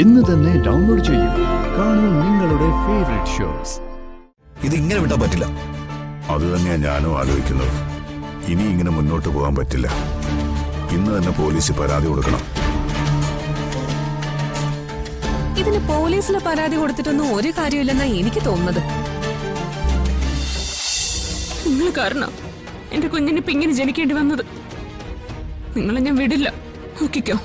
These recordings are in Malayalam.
ഇന്ന് തന്നെ ഡൗൺലോഡ് ചെയ്യൂ. കാണൂ നിങ്ങളുടെ ഫേവറേറ്റ് ഷോസ്. ഇതിങ്ങനെ വിട്ടാൻ പറ്റില്ല. അത് തന്നെയാ ഞാനും ആലോചിക്കുന്നത്. ഇനി ഇങ്ങനെ മുന്നോട്ട് പോകാൻ പറ്റില്ല. ഇന്ന് തന്നെ പോലീസിൽ പരാതി കൊടുക്കണം. ഇതിന് പോലീസിലെ പരാതി കൊടുത്തിട്ടൊന്നും ഒരു കാര്യമില്ലെന്നാ എനിക്ക് തോന്നുന്നത്. നിങ്ങൾ കാരണം എന്റെ കുഞ്ഞിന് ഇപ്പൊ ഇങ്ങനെ ജനിക്കേണ്ടി വന്നത്. നിങ്ങളെ ഞാൻ വിടില്ല, നോക്കിക്കോ.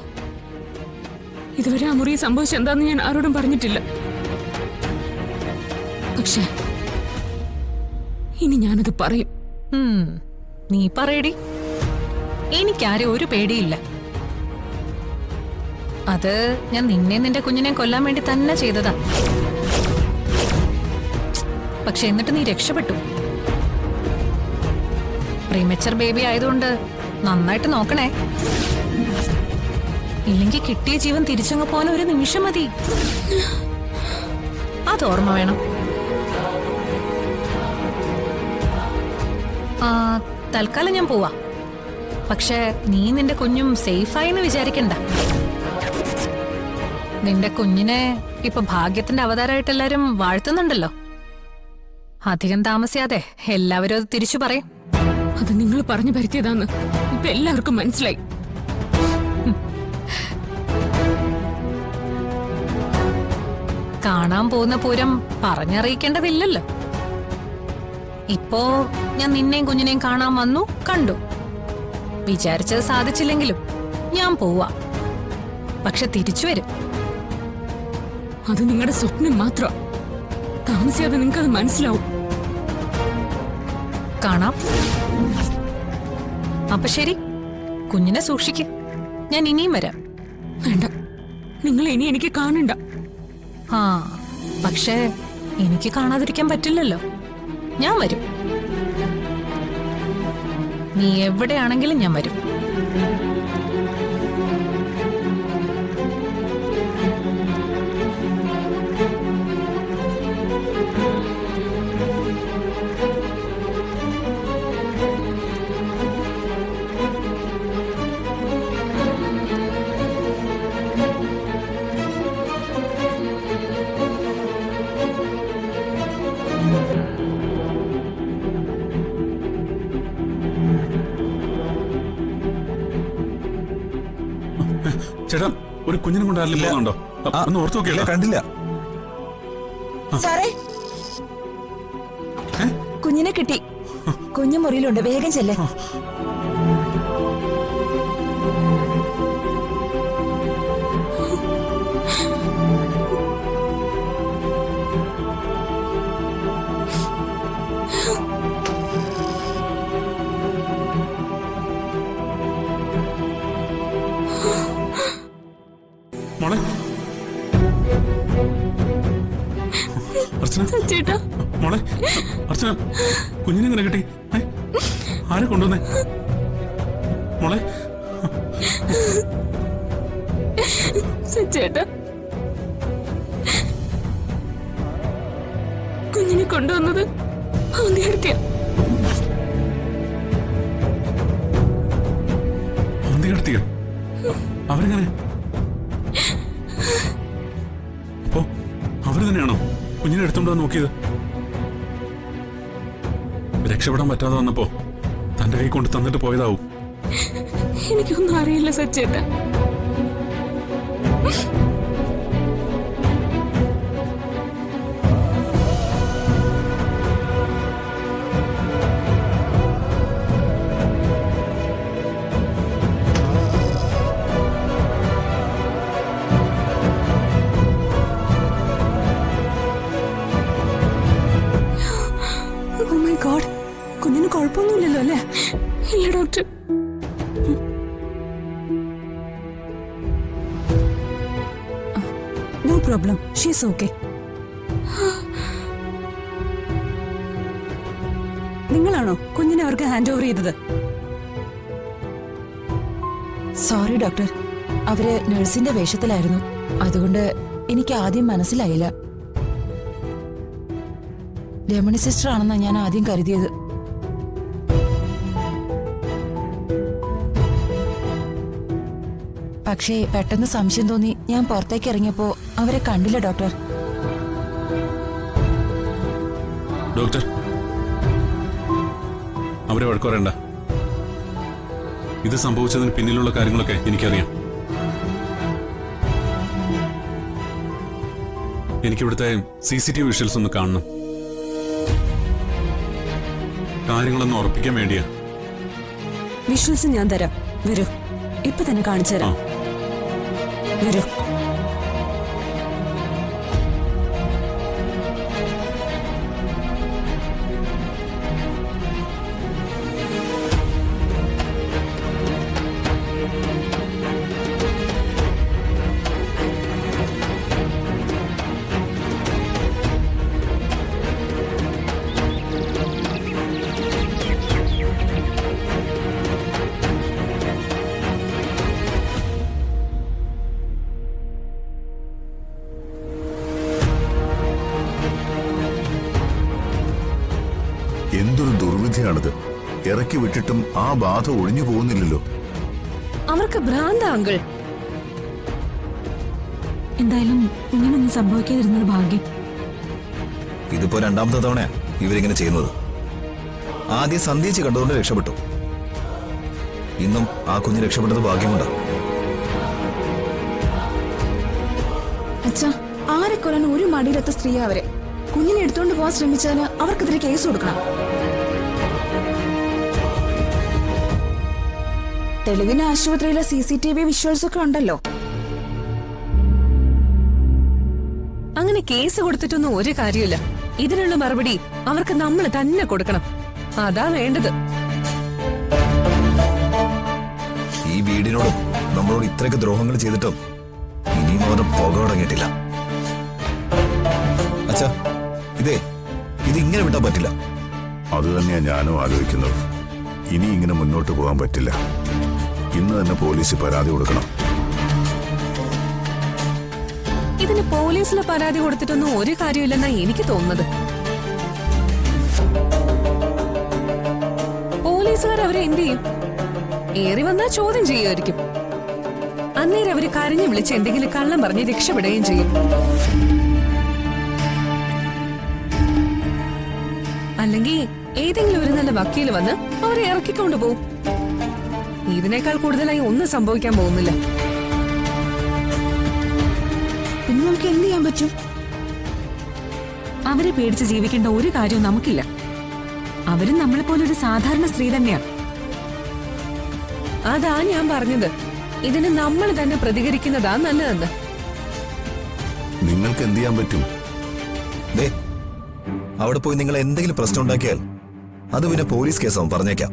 ഇതുവരെ ആ മുറി സംഭവിച്ചെന്താന്ന് ഞാൻ ആരോടും പറഞ്ഞിട്ടില്ല. പക്ഷെ ഇനി ഞാനത് പറയും. നീ പറയടി. എനിക്കാരും ഒരു പേടിയില്ല. അത് ഞാൻ നിന്നെ നിന്റെ കുഞ്ഞിനെ കൊല്ലാൻ വേണ്ടി തന്നെ ചെയ്തതാ. പക്ഷെ എന്നിട്ട് നീ രക്ഷപ്പെട്ടു. പ്രീമച്ചർ ബേബി ആയതുകൊണ്ട് നന്നായിട്ട് നോക്കണേ. ഇല്ലെങ്കിൽ കിട്ടിയ ജീവൻ തിരിച്ചങ്ങ് പോകാൻ ഒരു നിമിഷം മതി. അത് ഓർമ്മ വേണം. തൽക്കാലം ഞാൻ പോവാ. പക്ഷെ നീ നിന്റെ കുഞ്ഞും സേഫായെന്ന് വിചാരിക്കണ്ട. നിന്റെ കുഞ്ഞിനെ ഇപ്പൊ ഭാഗ്യത്തിന്റെ അവതാരമായിട്ട് എല്ലാരും വാഴ്ത്തുന്നുണ്ടല്ലോ. അധികം താമസിയാതെ എല്ലാവരും അത് തിരിച്ചു പറയും. അത് നിങ്ങൾ പറഞ്ഞു പരത്തിയതാന്ന് ഇപ്പൊ എല്ലാവർക്കും മനസ്സിലായി. കാണാൻ പോകുന്ന പൂരം പറഞ്ഞറിയിക്കേണ്ടതില്ലല്ലോ. ഇപ്പോ ഞാൻ നിന്നെയും കുഞ്ഞിനെയും കാണാൻ വന്നു, കണ്ടു. വിചാരിച്ചത് സാധിച്ചില്ലെങ്കിലും ഞാൻ പോവാ. പക്ഷെ തിരിച്ചു വരും. അത് നിങ്ങളുടെ സ്വപ്നം മാത്രം. താമസിയാതെ നിങ്ങൾക്കത് മനസ്സിലാവും. കാണാം. അപ്പൊ ശരി, കുഞ്ഞിനെ സൂക്ഷിക്ക്. ഞാൻ ഇനിയും വരാം. വേണ്ട, നിങ്ങൾ ഇനി എനിക്ക് കാണണ്ട. പക്ഷേ എനിക്ക് കാണാതിരിക്കാൻ പറ്റില്ലല്ലോ. ഞാൻ വരും. നീ എവിടെയാണെങ്കിലും ഞാൻ വരും. ചേട്ടാ, ഒരു കുഞ്ഞിനെ കൊണ്ട് ആരെങ്കിലും പോകുന്നുണ്ടോ? ഒന്ന് ഓർത്തു നോക്കിയല്ലേ? കണ്ടില്ല. സാറേ, കുഞ്ഞിനെ കിട്ടി. കുഞ്ഞു മുറിയിലുണ്ട്, വേഗം ചെല്ലേ. മോളെ, അർച്ചന ചേട്ടാ, മോളെ, അർച്ചന, കുഞ്ഞിനെ എങ്ങനെ കിട്ടി? ആരെ കൊണ്ടുവന്നേ? മോളെ, ചേട്ടാ, കുഞ്ഞിനെ കൊണ്ടുവന്നത് അവന്തിയെടുത്തിയ. അവന്തിയെടുത്തിയോ? അവരെങ്ങനെ? അപ്പോ അവര് തന്നെയാണോ കുഞ്ഞിനെ എടുത്തോണ്ടോ നോക്കിയത്? രക്ഷപ്പെടാൻ പറ്റാതെ വന്നപ്പോ തന്റെ കൈ കൊണ്ട് തന്നിട്ട് പോയതാവും. എനിക്കൊന്നും അറിയില്ല സച്ചേട്ടാ. കുഞ്ഞിന് കുഴപ്പമൊന്നുമില്ലല്ലോ അല്ലേ? ഇല്ല doctor. No problem, she's okay. നിങ്ങളാണോ കുഞ്ഞിനെ അവർക്ക് ഹാൻഡ് ഓവർ ചെയ്തത്? സോറി ഡോക്ടർ, അവര് നഴ്സിന്റെ വേഷത്തിലായിരുന്നു. അതുകൊണ്ട് എനിക്ക് ആദ്യം മനസ്സിലായില്ല. രമണി സിസ്റ്റർ ആണെന്നാണ് ഞാൻ ആദ്യം കരുതിയത്. പക്ഷേ പെട്ടെന്ന് സംശയം തോന്നി ഞാൻ പുറത്തേക്ക് ഇറങ്ങിയപ്പോ അവരെ കണ്ടില്ല ഡോക്ടർ. ഡോക്ടർ, അവരെ വഴക്കുറയണ്ട. ഇത് സംഭവിച്ചതിന് പിന്നിലുള്ള കാര്യങ്ങളൊക്കെ എനിക്കറിയാം. എനിക്കിവിടുത്തെ CCTV വിഷ്വൽസ് ഒന്ന് കാണണം. കാര്യങ്ങളൊന്ന് ഉറപ്പിക്കാൻ വേണ്ടിയാ. വിഷ്വൽസ് ഞാൻ തരാം, വരൂ. ഇപ്പൊ തന്നെ കാണിച്ചു തരാം, വരൂ. എന്തൊരു ദുർവിധിയാണിത്. ഇറക്കി വിട്ടിട്ടും ആ ബാധ ഒഴിഞ്ഞു പോകുന്നില്ലല്ലോ. അവർക്ക് ഭ്രാന്ത അങ്കിൾ. എന്തായാലും ഇങ്ങനൊന്നും സംഭവിക്കാതിരുന്നത് ഭാഗ്യം. ഇതിപ്പോ രണ്ടാമത്തെ തവണയാ ഇവരിങ്ങനെ ചെയ്യുന്നത്. ആദ്യം സന്ധ്യച്ച് കണ്ടുകൊണ്ട് രക്ഷപ്പെട്ടു. ഇന്നും ആ കുഞ്ഞ് രക്ഷപ്പെട്ടത് ഭാഗ്യമുണ്ടാ. അച്ഛാ, ആരെ കൊല്ലാൻ ഒരു മടിയിലെത്ത സ്ത്രീയാ അവരെ. കുഞ്ഞിനെ എടുത്തോണ്ട് പോകാൻ ശ്രമിച്ചാല് അവർക്കെതിരെ കേസ് കൊടുക്കണം. തെളിവിന് ആശുപത്രിയിലെ CCTV വിഷ്വൽസ് ഒക്കെ ഉണ്ടല്ലോ. അങ്ങനെ കേസ് കൊടുത്തിട്ടൊന്നും ഒരു കാര്യമില്ല. ഇതിനുള്ള മറുപടി അവർക്ക് നമ്മൾ തന്നെ കൊടുക്കണം. അതാ വേണ്ടത്. ഈ വീടിനോടും നമ്മളോട് ഇത്രയൊക്കെ ദ്രോഹങ്ങൾ ചെയ്തിട്ടും ഇനിയും അവന് പുക തുടങ്ങിയിട്ടില്ല. അച്ഛാ, ഇതിങ്ങനെ വിട്ടാൻ പറ്റില്ല. അത് തന്നെയാ ഞാനും ആലോചിക്കുന്നത്. ഇനി ഇങ്ങനെ മുന്നോട്ട് പോകാൻ പറ്റില്ല. ഇന്ന് തന്നെ പോലീസിൽ പരാതി കൊടുക്കണം. ഇതിന് പോലീസിൽ പരാതി കൊടുത്തിട്ടൊന്നും ഒരു കാര്യമില്ലെന്നാ എനിക്ക് തോന്നുന്നത്. പോലീസുകാർ അവരെ എന്ത് ചെയ്യും? ഏറി വന്നാ ചോദ്യം ചെയ്യുമായിരിക്കും. അന്നേരം അവര് കരഞ്ഞു വിളിച്ച് എന്തെങ്കിലും കള്ളം പറഞ്ഞ് രക്ഷപ്പെടുകയും ചെയ്യും. അല്ലെങ്കിൽ ഏതെങ്കിലും ഒരു നല്ല വക്കീൽ വന്ന് അവരെ ഇറക്കിക്കൊണ്ടു പോകും. ഇതിനേക്കാൾ കൂടുതലായി ഒന്നും സംഭവിക്കാൻ പോകുന്നില്ല. പിന്നെ നമുക്ക് എന്ത് ചെയ്യാൻ പറ്റും? അവരെ പേടിച്ച് ജീവിക്കേണ്ട ഒരു കാര്യവും നമുക്കില്ല. അവരും നമ്മളെ പോലൊരു സാധാരണ സ്ത്രീ തന്നെയാ. അതാ ഞാൻ പറഞ്ഞത്, ഇതിന് നമ്മൾ തന്നെ പ്രതികരിക്കുന്നതാ നല്ലതെന്ന്. നിങ്ങൾക്ക് എന്ത് ചെയ്യാൻ പറ്റും? അവിടെ പോയി നിങ്ങൾ എന്തെങ്കിലും പ്രശ്നം ഉണ്ടാക്കിയാൽ അത് പിന്നെ പോലീസ് കേസാവും, പറഞ്ഞേക്കാം.